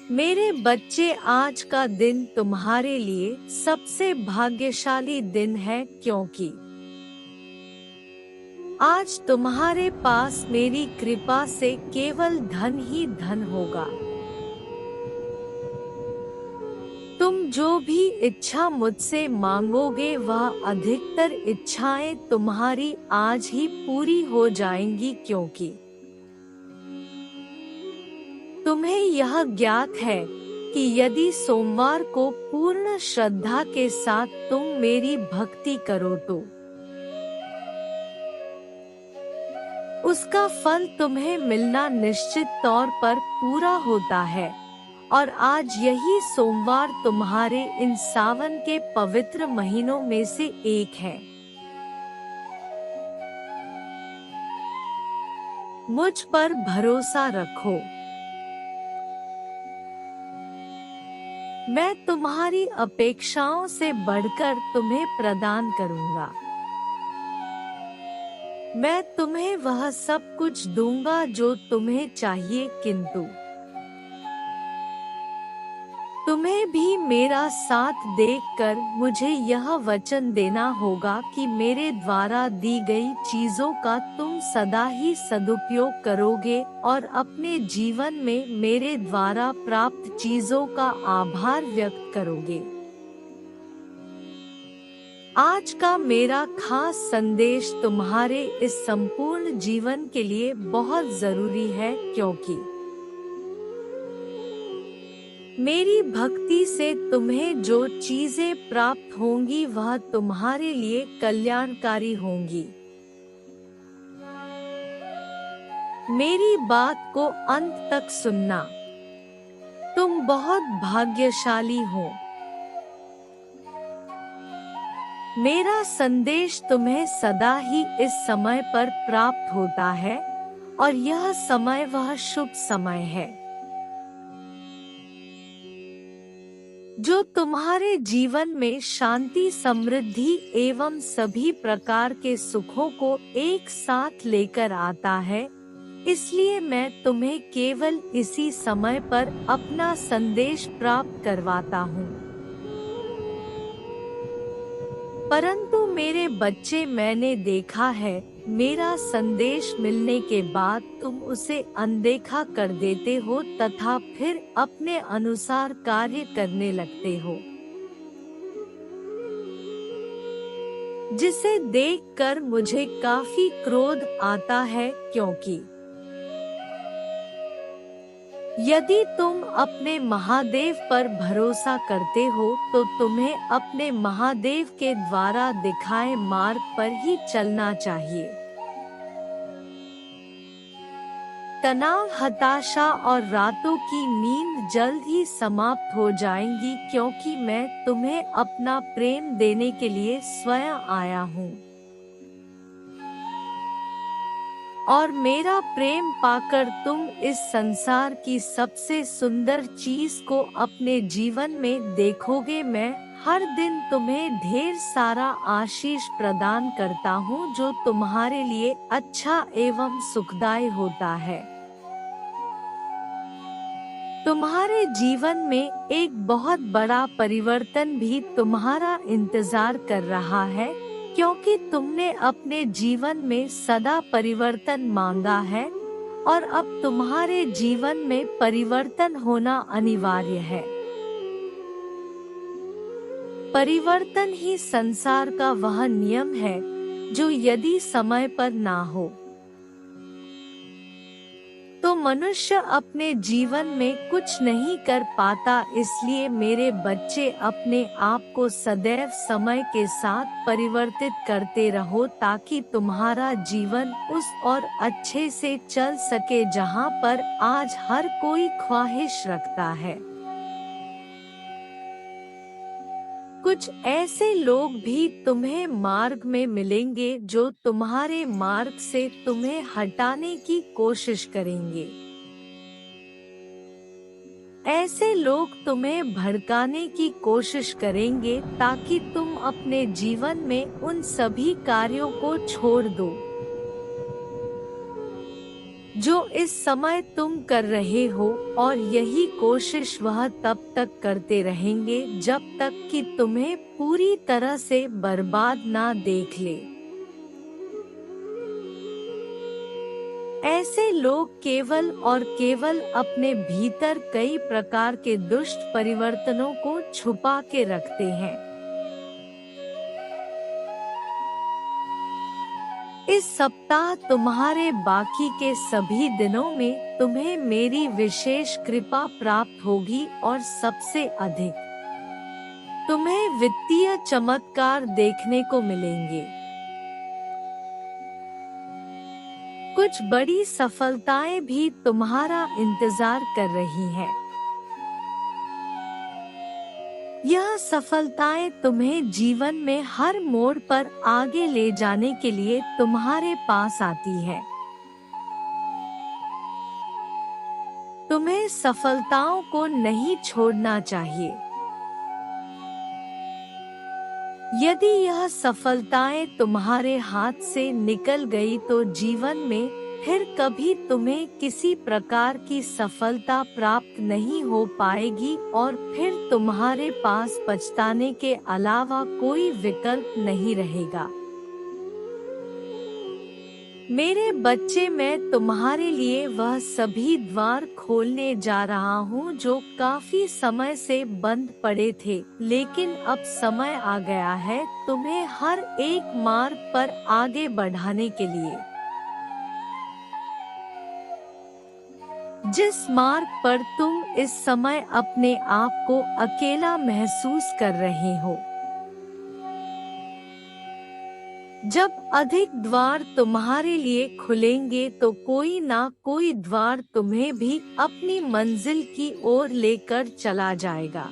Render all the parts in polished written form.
मेरे बच्चे, आज का दिन तुम्हारे लिए सबसे भाग्यशाली दिन है, क्योंकि आज तुम्हारे पास मेरी कृपा से केवल धन ही धन होगा। तुम जो भी इच्छा मुझसे मांगोगे वह अधिकतर इच्छाएं तुम्हारी आज ही पूरी हो जाएंगी, क्योंकि तुम्हें यह ज्ञात है कि यदि सोमवार को पूर्ण श्रद्धा के साथ तुम मेरी भक्ति करो तो उसका फल तुम्हें मिलना निश्चित तौर पर पूरा होता है। और आज यही सोमवार तुम्हारे इन सावन के पवित्र महीनों में से एक है। मुझ पर भरोसा रखो, मैं तुम्हारी अपेक्षाओं से बढ़कर तुम्हें प्रदान करूंगा। मैं तुम्हें वह सब कुछ दूंगा जो तुम्हें चाहिए, किंतु तुम्हें भी मेरा साथ देखकर मुझे यह वचन देना होगा कि मेरे द्वारा दी गई चीजों का तुम सदा ही सदुपयोग करोगे और अपने जीवन में मेरे द्वारा प्राप्त चीजों का आभार व्यक्त करोगे। आज का मेरा खास संदेश तुम्हारे इस संपूर्ण जीवन के लिए बहुत जरूरी है, क्योंकि मेरी भक्ति से तुम्हें जो चीजें प्राप्त होंगी वह तुम्हारे लिए कल्याणकारी होंगी। मेरी बात को अंत तक सुनना, तुम बहुत भाग्यशाली हो। मेरा संदेश तुम्हें सदा ही इस समय पर प्राप्त होता है और यह समय वह शुभ समय है जो तुम्हारे जीवन में शांति, समृद्धि एवं सभी प्रकार के सुखों को एक साथ लेकर आता है। इसलिए मैं तुम्हें केवल इसी समय पर अपना संदेश प्राप्त करवाता हूँ। परंतु मेरे बच्चे, मैंने देखा है मेरा संदेश मिलने के बाद तुम उसे अनदेखा कर देते हो तथा फिर अपने अनुसार कार्य करने लगते हो, जिसे देखकर मुझे काफी क्रोध आता है। क्योंकि यदि तुम अपने महादेव पर भरोसा करते हो तो तुम्हें अपने महादेव के द्वारा दिखाए मार्ग पर ही चलना चाहिए। तनाव, हताशा और रातों की नींद जल्द ही समाप्त हो जाएंगी, क्योंकि मैं तुम्हें अपना प्रेम देने के लिए स्वयं आया हूँ। और मेरा प्रेम पाकर तुम इस संसार की सबसे सुंदर चीज को अपने जीवन में देखोगे। मैं हर दिन तुम्हें ढेर सारा आशीष प्रदान करता हूँ जो तुम्हारे लिए अच्छा एवं सुखदायी होता है। तुम्हारे जीवन में एक बहुत बड़ा परिवर्तन भी तुम्हारा इंतजार कर रहा है, क्योंकि तुमने अपने जीवन में सदा परिवर्तन मांगा है और अब तुम्हारे जीवन में परिवर्तन होना अनिवार्य है। परिवर्तन ही संसार का वह नियम है जो यदि समय पर ना हो तो मनुष्य अपने जीवन में कुछ नहीं कर पाता। इसलिए मेरे बच्चे, अपने आप को सदैव समय के साथ परिवर्तित करते रहो ताकि तुम्हारा जीवन उस और अच्छे से चल सके जहां पर आज हर कोई ख्वाहिश रखता है। कुछ ऐसे लोग भी तुम्हें मार्ग में मिलेंगे जो तुम्हारे मार्ग से तुम्हें हटाने की कोशिश करेंगे। ऐसे लोग तुम्हें भड़काने की कोशिश करेंगे ताकि तुम अपने जीवन में उन सभी कार्यों को छोड़ दो जो इस समय तुम कर रहे हो, और यही कोशिश वह तब तक करते रहेंगे जब तक कि तुम्हें पूरी तरह से बर्बाद ना देख ले। ऐसे लोग केवल और केवल अपने भीतर कई प्रकार के दुष्ट परिवर्तनों को छुपा के रखते हैं। इस सप्ताह तुम्हारे बाकी के सभी दिनों में तुम्हें मेरी विशेष कृपा प्राप्त होगी और सबसे अधिक तुम्हें वित्तीय चमत्कार देखने को मिलेंगे। कुछ बड़ी सफलताएं भी तुम्हारा इंतजार कर रही हैं। यह सफलताएं तुम्हें जीवन में हर मोड़ पर आगे ले जाने के लिए तुम्हारे पास आती है। तुम्हें सफलताओं को नहीं छोड़ना चाहिए। यदि यह सफलताएं तुम्हारे हाथ से निकल गई तो जीवन में फिर कभी तुम्हें किसी प्रकार की सफलता प्राप्त नहीं हो पाएगी और फिर तुम्हारे पास पछताने के अलावा कोई विकल्प नहीं रहेगा। मेरे बच्चे, मैं तुम्हारे लिए वह सभी द्वार खोलने जा रहा हूँ जो काफी समय से बंद पड़े थे, लेकिन अब समय आ गया है तुम्हें हर एक मार्ग पर आगे बढ़ाने के लिए। जिस मार्ग पर तुम इस समय अपने आप को अकेला महसूस कर रहे हो, जब अधिक द्वार तुम्हारे लिए खुलेंगे तो कोई ना कोई द्वार तुम्हें भी अपनी मंजिल की ओर लेकर चला जाएगा।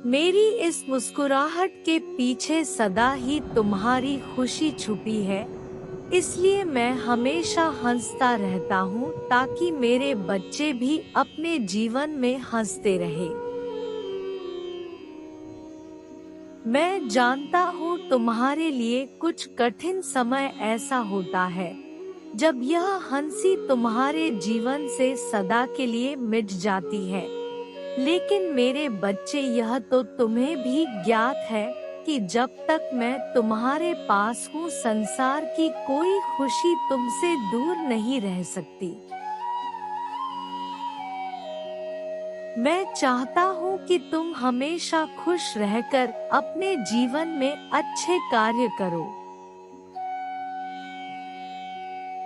मेरी इस मुस्कुराहट के पीछे सदा ही तुम्हारी खुशी छुपी है, इसलिए मैं हमेशा हंसता रहता हूँ ताकि मेरे बच्चे भी अपने जीवन में हंसते रहे। मैं जानता हूँ तुम्हारे लिए कुछ कठिन समय ऐसा होता है जब यह हंसी तुम्हारे जीवन से सदा के लिए मिट जाती है, लेकिन मेरे बच्चे, यह तो तुम्हें भी ज्ञात है कि जब तक मैं तुम्हारे पास हूँ संसार की कोई खुशी तुमसे दूर नहीं रह सकती। मैं चाहता हूँ कि तुम हमेशा खुश रहकर अपने जीवन में अच्छे कार्य करो।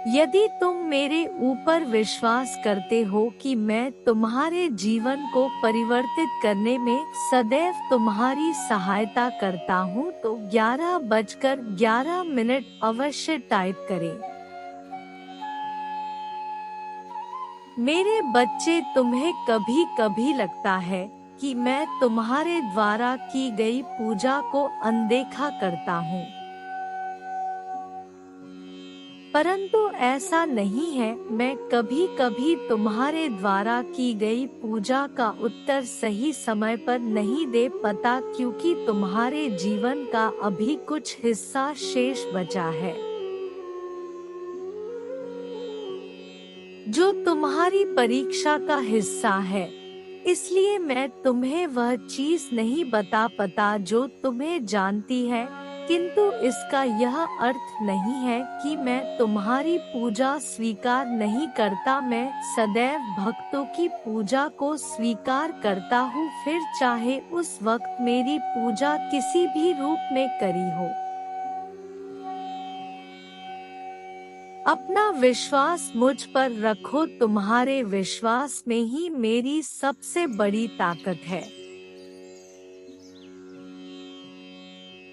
यदि तुम मेरे ऊपर विश्वास करते हो कि मैं तुम्हारे जीवन को परिवर्तित करने में सदैव तुम्हारी सहायता करता हूँ तो 11:11 अवश्य टाइप करें। मेरे बच्चे, तुम्हें कभी कभी लगता है कि मैं तुम्हारे द्वारा की गई पूजा को अनदेखा करता हूँ, परंतु ऐसा नहीं है। मैं कभी कभी तुम्हारे द्वारा की गई पूजा का उत्तर सही समय पर नहीं दे पाता क्योंकि तुम्हारे जीवन का अभी कुछ हिस्सा शेष बचा है जो तुम्हारी परीक्षा का हिस्सा है। इसलिए मैं तुम्हें वह चीज नहीं बता पाता जो तुम्हें जानती है, किंतु इसका यह अर्थ नहीं है कि मैं तुम्हारी पूजा स्वीकार नहीं करता। मैं सदैव भक्तों की पूजा को स्वीकार करता हूँ, फिर चाहे उस वक्त मेरी पूजा किसी भी रूप में करी हो। अपना विश्वास मुझ पर रखो, तुम्हारे विश्वास में ही मेरी सबसे बड़ी ताकत है।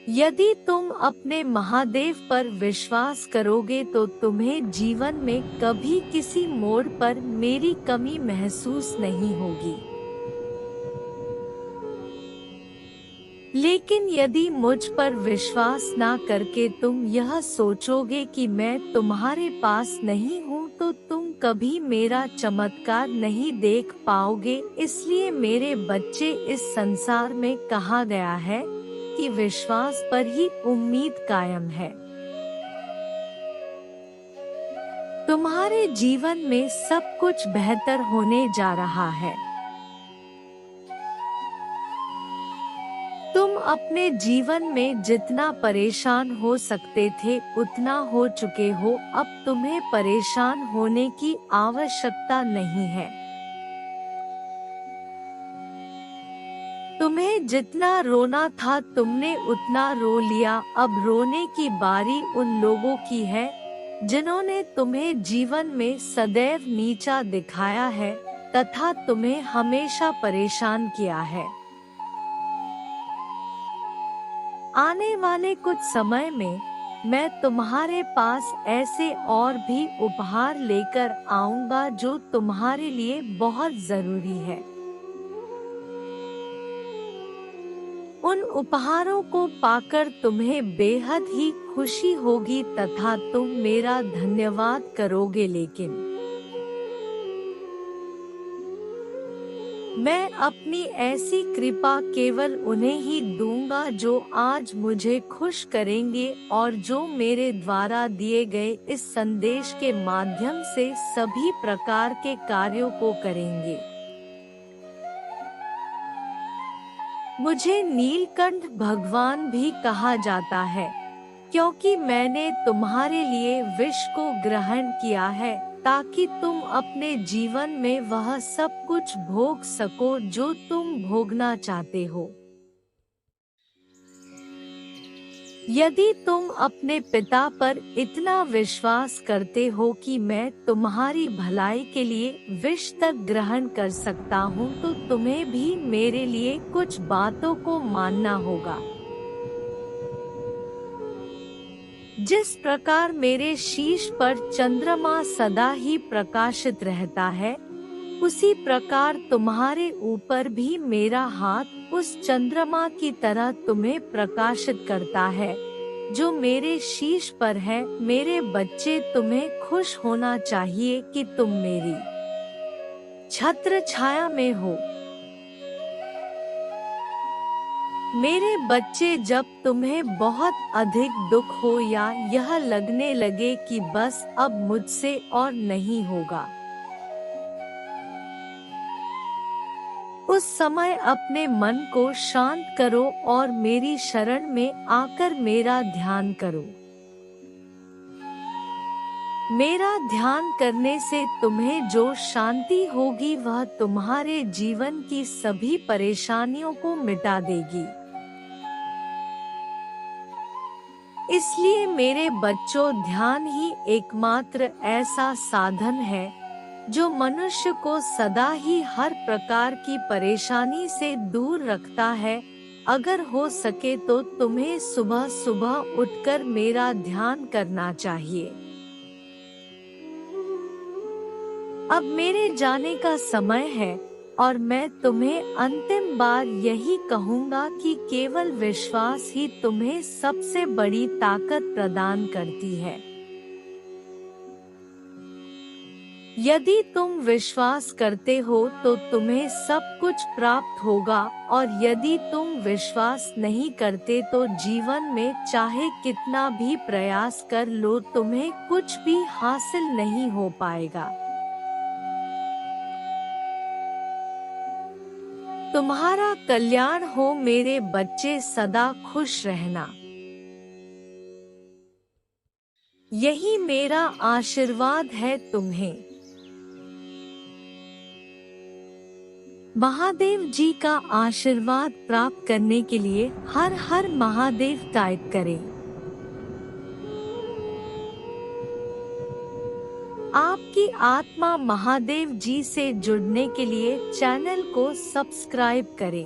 यदि तुम अपने महादेव पर विश्वास करोगे तो तुम्हें जीवन में कभी किसी मोड़ पर मेरी कमी महसूस नहीं होगी। लेकिन यदि मुझ पर विश्वास ना करके तुम यह सोचोगे कि मैं तुम्हारे पास नहीं हूँ तो तुम कभी मेरा चमत्कार नहीं देख पाओगे। इसलिए मेरे बच्चे, इस संसार में कहा गया है कि विश्वास पर ही उम्मीद कायम है। तुम्हारे जीवन में सब कुछ बेहतर होने जा रहा है। तुम अपने जीवन में जितना परेशान हो सकते थे उतना हो चुके हो। अब तुम्हें परेशान होने की आवश्यकता नहीं है। तुम्हें जितना रोना था तुमने उतना रो लिया। अब रोने की बारी उन लोगों की है जिन्होंने तुम्हें जीवन में सदैव नीचा दिखाया है तथा तुम्हें हमेशा परेशान किया है। आने वाले कुछ समय में मैं तुम्हारे पास ऐसे और भी उपहार लेकर आऊंगा जो तुम्हारे लिए बहुत जरूरी है। उन उपहारों को पाकर तुम्हें बेहद ही खुशी होगी तथा तुम मेरा धन्यवाद करोगे, लेकिन मैं अपनी ऐसी कृपा केवल उन्हें ही दूंगा जो आज मुझे खुश करेंगे और जो मेरे द्वारा दिए गए इस संदेश के माध्यम से सभी प्रकार के कार्यों को करेंगे। मुझे नीलकंठ भगवान भी कहा जाता है क्योंकि मैंने तुम्हारे लिए विष को ग्रहण किया है ताकि तुम अपने जीवन में वह सब कुछ भोग सको जो तुम भोगना चाहते हो। यदि तुम अपने पिता पर इतना विश्वास करते हो कि मैं तुम्हारी भलाई के लिए विष तक ग्रहण कर सकता हूँ तो तुम्हें भी मेरे लिए कुछ बातों को मानना होगा। जिस प्रकार मेरे शीश पर चंद्रमा सदा ही प्रकाशित रहता है, उसी प्रकार तुम्हारे ऊपर भी मेरा हाथ उस चंद्रमा की तरह तुम्हें प्रकाशित करता है जो मेरे शीश पर है। मेरे बच्चे, तुम्हें खुश होना चाहिए कि तुम मेरी छत्र छाया में हो। मेरे बच्चे, जब तुम्हें बहुत अधिक दुख हो या यह लगने लगे कि बस अब मुझसे और नहीं होगा, उस समय अपने मन को शांत करो और मेरी शरण में आकर मेरा ध्यान करो। मेरा ध्यान करने से तुम्हें जो शांति होगी वह तुम्हारे जीवन की सभी परेशानियों को मिटा देगी। इसलिए मेरे बच्चों, ध्यान ही एकमात्र ऐसा साधन है जो मनुष्य को सदा ही हर प्रकार की परेशानी से दूर रखता है। अगर हो सके तो तुम्हें सुबह सुबह उठकर मेरा ध्यान करना चाहिए। अब मेरे जाने का समय है और मैं तुम्हें अंतिम बार यही कहूँगा कि केवल विश्वास ही तुम्हें सबसे बड़ी ताकत प्रदान करती है। यदि तुम विश्वास करते हो तो तुम्हें सब कुछ प्राप्त होगा और यदि तुम विश्वास नहीं करते तो जीवन में चाहे कितना भी प्रयास कर लो तुम्हें कुछ भी हासिल नहीं हो पाएगा। तुम्हारा कल्याण हो मेरे बच्चे, सदा खुश रहना। यही मेरा आशीर्वाद है तुम्हें। महादेव जी का आशीर्वाद प्राप्त करने के लिए हर हर महादेव टाइप करें। आपकी आत्मा महादेव जी से जुड़ने के लिए चैनल को सब्सक्राइब करें।